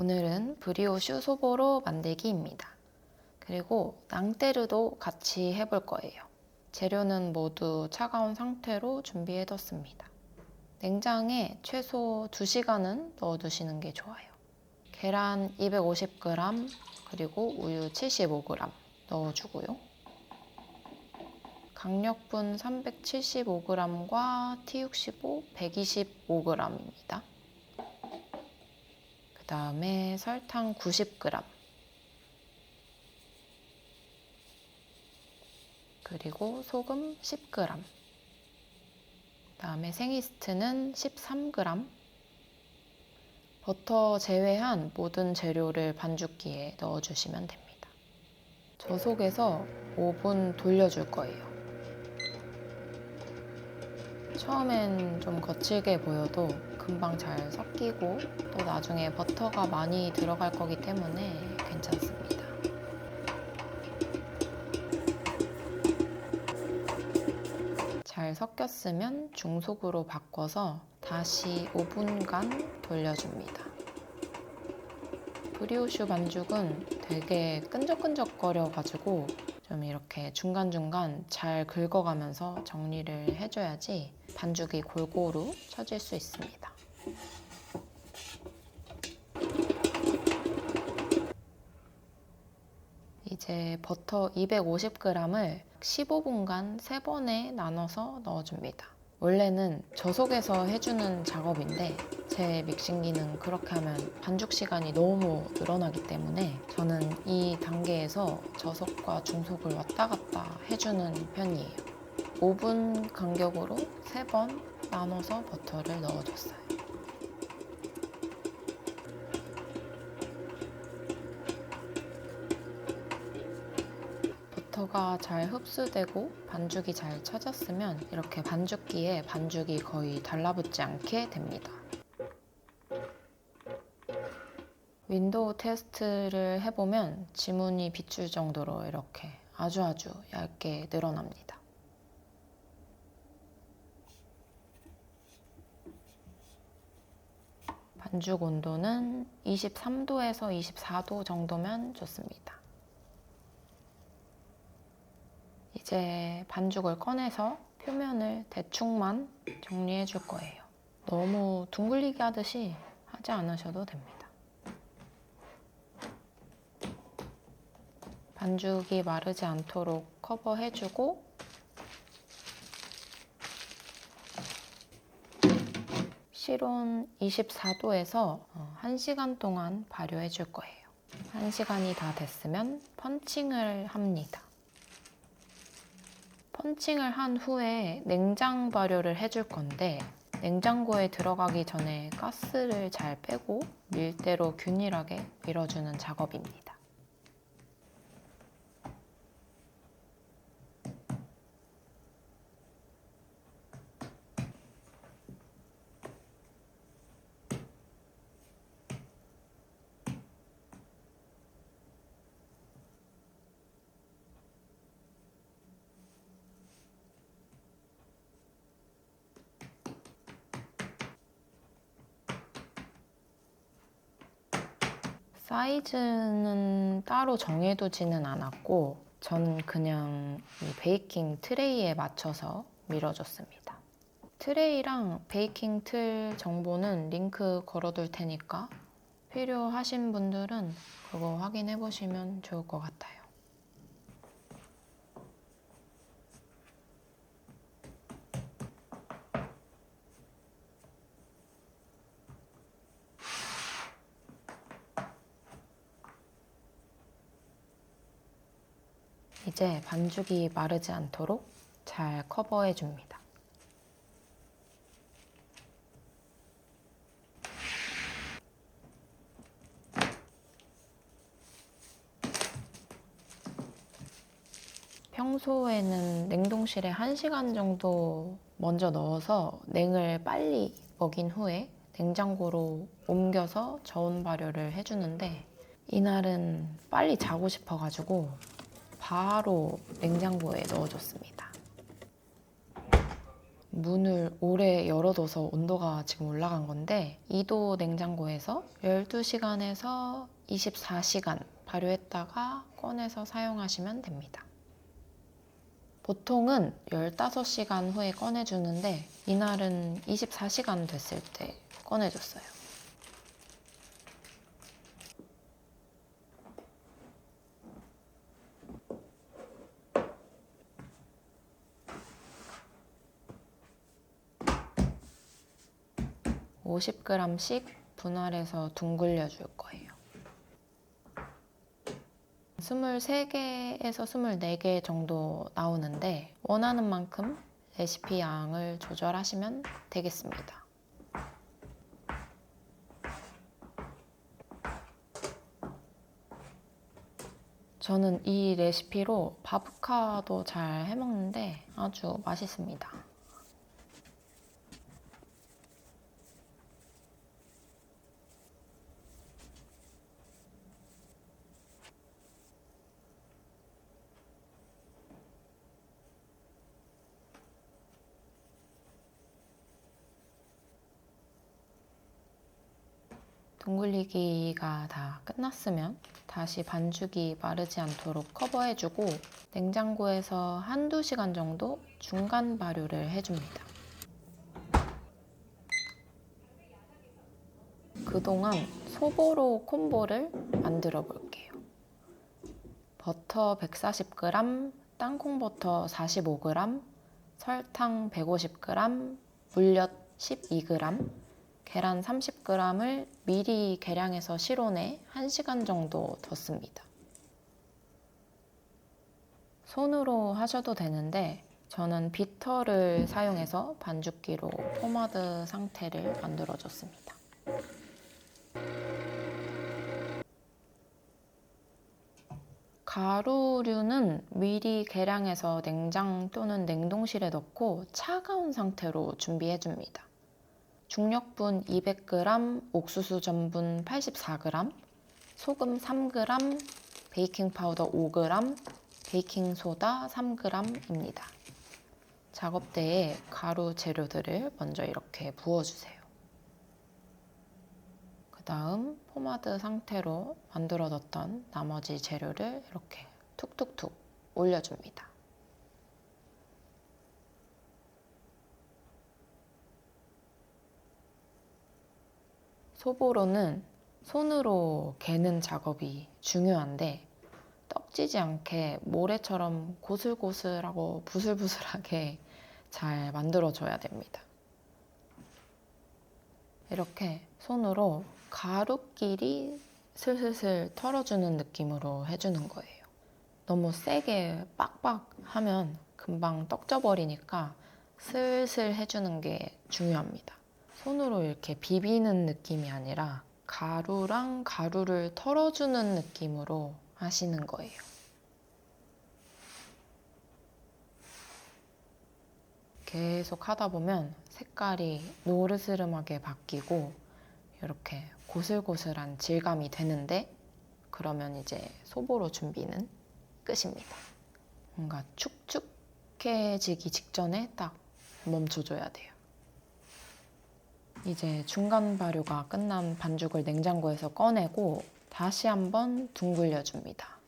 오늘은 브리오슈 소보로 만들기입니다. 그리고 낭테르도 같이 해볼 거예요. 재료는 모두 차가운 상태로 준비해뒀습니다. 냉장에 최소 2시간은 넣어두시는 게 좋아요. 계란 250g 그리고 우유 75g 넣어주고요. 강력분 375g과 T65 125g입니다. 그 다음에 설탕 90g 그리고 소금 10g 그 다음에 생이스트는 13g 버터 제외한 모든 재료를 반죽기에 넣어주시면 됩니다. 저속에서 5분 돌려줄 거예요. 처음엔 좀 거칠게 보여도 금방 잘 섞이고 또 나중에 버터가 많이 들어갈 거기 때문에 괜찮습니다. 잘 섞였으면 중속으로 바꿔서 다시 5분간 돌려줍니다. 브리오슈 반죽은 되게 끈적끈적거려가지고 좀 이렇게 중간중간 잘 긁어가면서 정리를 해줘야지 반죽이 골고루 쳐질 수 있습니다. 이제 버터 250g을 15분간 3번에 나눠서 넣어줍니다. 원래는 저속에서 해주는 작업인데 제 믹싱기는 그렇게 하면 반죽 시간이 너무 늘어나기 때문에 저는 이 단계에서 저속과 중속을 왔다 갔다 해주는 편이에요. 5분 간격으로 3번 나눠서 버터를 넣어줬어요. 버터가 잘 흡수되고 반죽이 잘 쳐졌으면 이렇게 반죽기에 반죽이 거의 달라붙지 않게 됩니다. 윈도우 테스트를 해보면 지문이 비출 정도로 이렇게 아주 얇게 늘어납니다. 반죽 온도는 23도에서 24도 정도면 좋습니다. 이제 반죽을 꺼내서 표면을 대충만 정리해 줄 거예요. 너무 둥글리게 하듯이 하지 않으셔도 됩니다. 반죽이 마르지 않도록 커버해주고 실온 24도에서 1시간 동안 발효해 줄 거예요. 1시간이 다 됐으면 펀칭을 합니다. 펀칭을 한 후에 냉장 발효를 해줄 건데 냉장고에 들어가기 전에 가스를 잘 빼고 밀대로 균일하게 밀어주는 작업입니다. 사이즈는 따로 정해두지는 않았고 저는 그냥 이 베이킹 트레이에 맞춰서 밀어줬습니다. 트레이랑 베이킹 틀 정보는 링크 걸어둘 테니까 필요하신 분들은 그거 확인해 보시면 좋을 것 같아요. 이제 반죽이 마르지 않도록 잘 커버해 줍니다. 평소에는 냉동실에 1시간 정도 먼저 넣어서 냉을 빨리 먹인 후에 냉장고로 옮겨서 저온 발효를 해주는데 이날은 빨리 자고 싶어가지고 바로 냉장고에 넣어줬습니다. 문을 오래 열어둬서 온도가 지금 올라간 건데 2도 냉장고에서 12시간에서 24시간 발효했다가 꺼내서 사용하시면 됩니다. 보통은 15시간 후에 꺼내주는데 이날은 24시간 됐을 때 꺼내줬어요. (50g씩) 분할해서 둥글려 줄 거예요. 23개에서 24개 정도 나오는데 원하는 만큼 레시피 양을 조절하시면 되겠습니다. 저는 이 레시피로 바브카도 잘 해먹는데 아주 맛있습니다. 둥글리기가 다 끝났으면 다시 반죽이 마르지 않도록 커버해주고 냉장고에서 한두 시간 정도 중간 발효를 해줍니다. 그동안 소보로 콤보를 만들어 볼게요. 버터 140g, 땅콩버터 45g, 설탕 150g, 물엿 12g, 계란 30g을 미리 계량해서 실온에 1시간 정도 뒀습니다. 손으로 하셔도 되는데 저는 비터를 사용해서 반죽기로 포마드 상태를 만들어줬습니다. 가루류는 미리 계량해서 냉장 또는 냉동실에 넣고 차가운 상태로 준비해줍니다. 중력분 200g, 옥수수 전분 84g, 소금 3g, 베이킹 파우더 5g, 베이킹 소다 3g입니다. 작업대에 가루 재료들을 먼저 이렇게 부어주세요. 그 다음 포마드 상태로 만들어뒀던 나머지 재료를 이렇게 툭툭툭 올려줍니다. 소보로는 손으로 개는 작업이 중요한데 떡지지 않게 모래처럼 고슬고슬하고 부슬부슬하게 잘 만들어줘야 됩니다. 이렇게 손으로 가루끼리 슬슬슬 털어주는 느낌으로 해주는 거예요. 너무 세게 빡빡 하면 금방 떡져버리니까 슬슬 해주는 게 중요합니다. 손으로 이렇게 비비는 느낌이 아니라 가루랑 가루를 털어주는 느낌으로 하시는 거예요. 계속 하다 보면 색깔이 노르스름하게 바뀌고 이렇게 고슬고슬한 질감이 되는데 그러면 이제 소보로 준비는 끝입니다. 뭔가 축축해지기 직전에 딱 멈춰줘야 돼요. 이제 중간 발효가 끝난 반죽을 냉장고에서 꺼내고 다시 한번 둥글려 줍니다.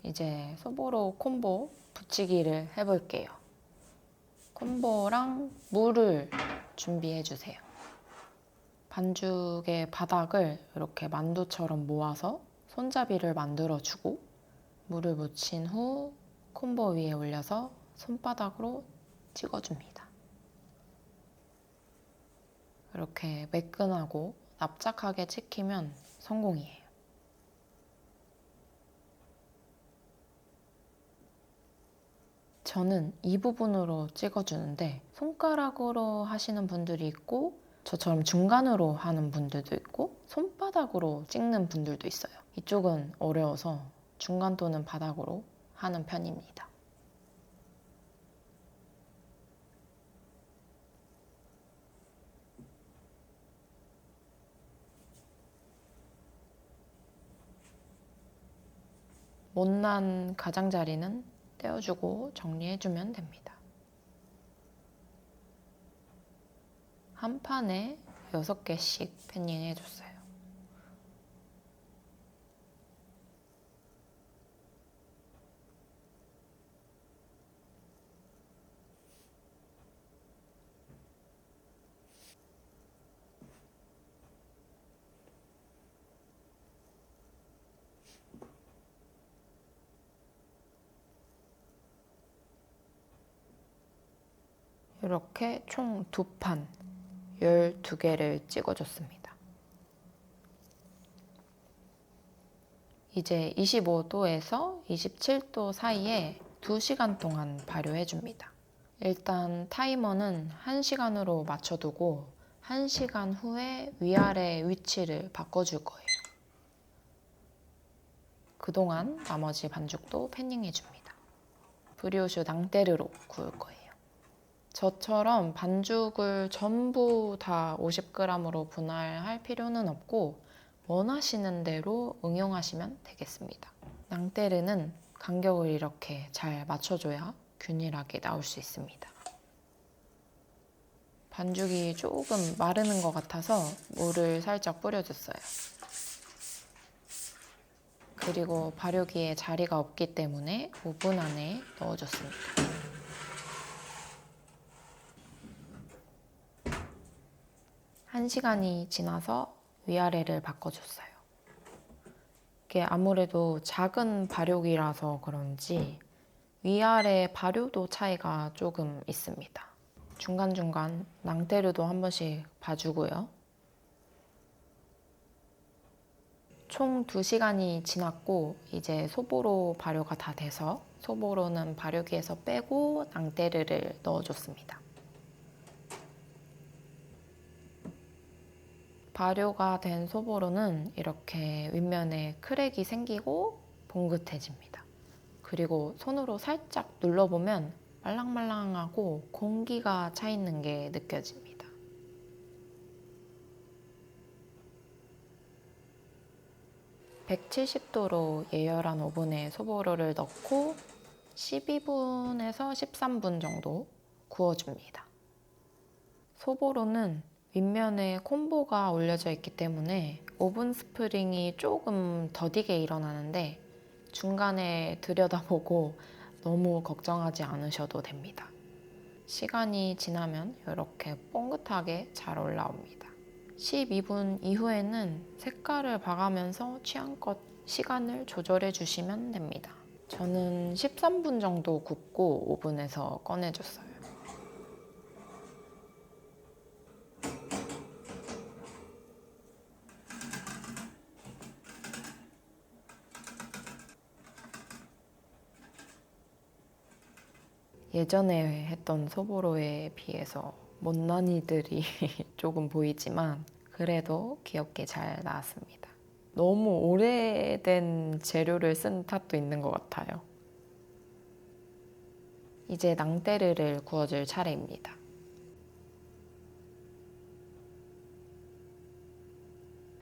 이제 소보로 콤보 붙이기를 해볼게요. 콤보랑 물을 준비해 주세요. 반죽의 바닥을 이렇게 만두처럼 모아서 손잡이를 만들어 주고 물을 묻힌 후 콤보 위에 올려서 손바닥으로 찍어줍니다. 이렇게 매끈하고 납작하게 찍히면 성공이에요. 저는 이 부분으로 찍어주는데 손가락으로 하시는 분들이 있고 저처럼 중간으로 하는 분들도 있고 손바닥으로 찍는 분들도 있어요. 이쪽은 어려워서 중간 또는 바닥으로 하는 편입니다. 못난 가장자리는 떼어주고 정리해주면 됩니다. 한 판에 6개씩 패닝해줬어요. 이렇게 총 2판 12개를 찍어줬습니다. 이제 25도에서 27도 사이에 2시간 동안 발효해줍니다. 일단 타이머는 1시간으로 맞춰두고 1시간 후에 위아래 위치를 바꿔줄 거예요. 그동안 나머지 반죽도 패닝해줍니다. 브리오슈 낭테르로 구울 거예요. 저처럼 반죽을 전부 다 50g으로 분할할 필요는 없고 원하시는 대로 응용하시면 되겠습니다. 낭테르는 간격을 이렇게 잘 맞춰줘야 균일하게 나올 수 있습니다. 반죽이 조금 마르는 것 같아서 물을 살짝 뿌려줬어요. 그리고 발효기에 자리가 없기 때문에 오븐 안에 넣어줬습니다. 1시간이 지나서 위아래를 바꿔줬어요. 이게 아무래도 작은 발효기라서 그런지 위아래 발효도 차이가 조금 있습니다. 중간중간 낭테르도 한 번씩 봐주고요. 총 2시간이 지났고 이제 소보로 발효가 다 돼서 소보로는 발효기에서 빼고 낭테르를 넣어줬습니다. 발효가 된 소보로는 이렇게 윗면에 크랙이 생기고 봉긋해집니다. 그리고 손으로 살짝 눌러보면 말랑말랑하고 공기가 차 있는 게 느껴집니다. (170도로) 예열한 오븐에 소보로를 넣고 12분에서 13분 정도 구워줍니다. 소보로는 윗면에 콤보가 올려져 있기 때문에 오븐 스프링이 조금 더디게 일어나는데 중간에 들여다보고 너무 걱정하지 않으셔도 됩니다. 시간이 지나면 이렇게 뽕긋하게 잘 올라옵니다. 12분 이후에는 색깔을 봐가면서 취향껏 시간을 조절해 주시면 됩니다. 저는 13분 정도 굽고 오븐에서 꺼내줬어요. 예전에 했던 소보로에 비해서 못난이들이 조금 보이지만 그래도 귀엽게 잘 나왔습니다. 너무 오래된 재료를 쓴 탓도 있는 것 같아요. 이제 낭테르를 구워줄 차례입니다.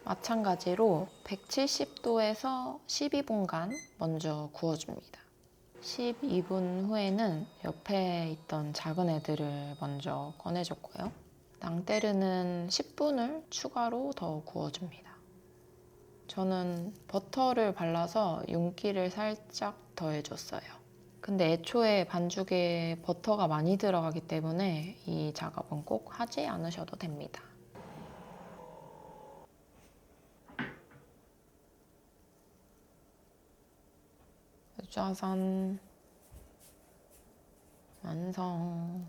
마찬가지로 170도에서 12분간 먼저 구워줍니다. 12분 후에는 옆에 있던 작은 애들을 먼저 꺼내줬고요. 낭테르는 10분을 추가로 더 구워줍니다. 저는 버터를 발라서 윤기를 살짝 더해줬어요. 근데 애초에 반죽에 버터가 많이 들어가기 때문에 이 작업은 꼭 하지 않으셔도 됩니다. 짜잔, 완성.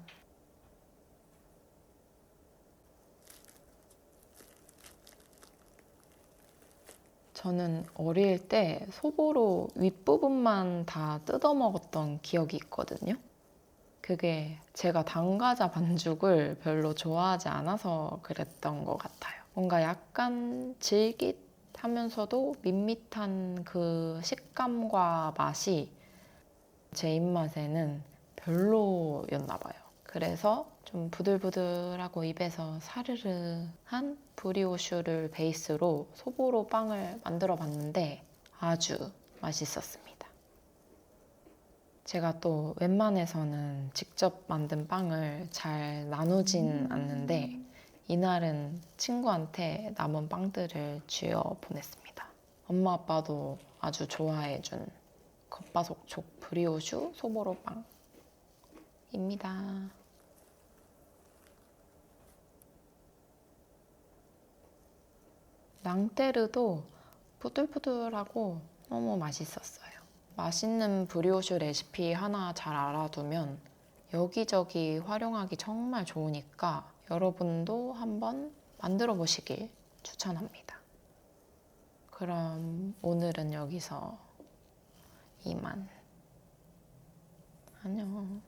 저는 어릴 때 소보로 윗부분만 다 뜯어 먹었던 기억이 있거든요. 그게 제가 당과자 반죽을 별로 좋아하지 않아서 그랬던 것 같아요. 뭔가 약간 질깃하면서도 밋밋한 그 식감과 맛이 제 입맛에는 별로였나 봐요. 그래서 좀 부들부들하고 입에서 사르르한 브리오슈를 베이스로 소보로 빵을 만들어 봤는데 아주 맛있었습니다. 제가 또 웬만해서는 직접 만든 빵을 잘 나누진 않는데 이날은 친구한테 남은 빵들을 쥐어 보냈습니다. 엄마 아빠도 아주 좋아해준 겉바속촉 브리오슈 소보로 빵입니다. 낭테르도 부들부들하고 너무 맛있었어요. 맛있는 브리오슈 레시피 하나 잘 알아두면 여기저기 활용하기 정말 좋으니까 여러분도 한번 만들어 보시길 추천합니다. 그럼 오늘은 여기서 이만. 안녕.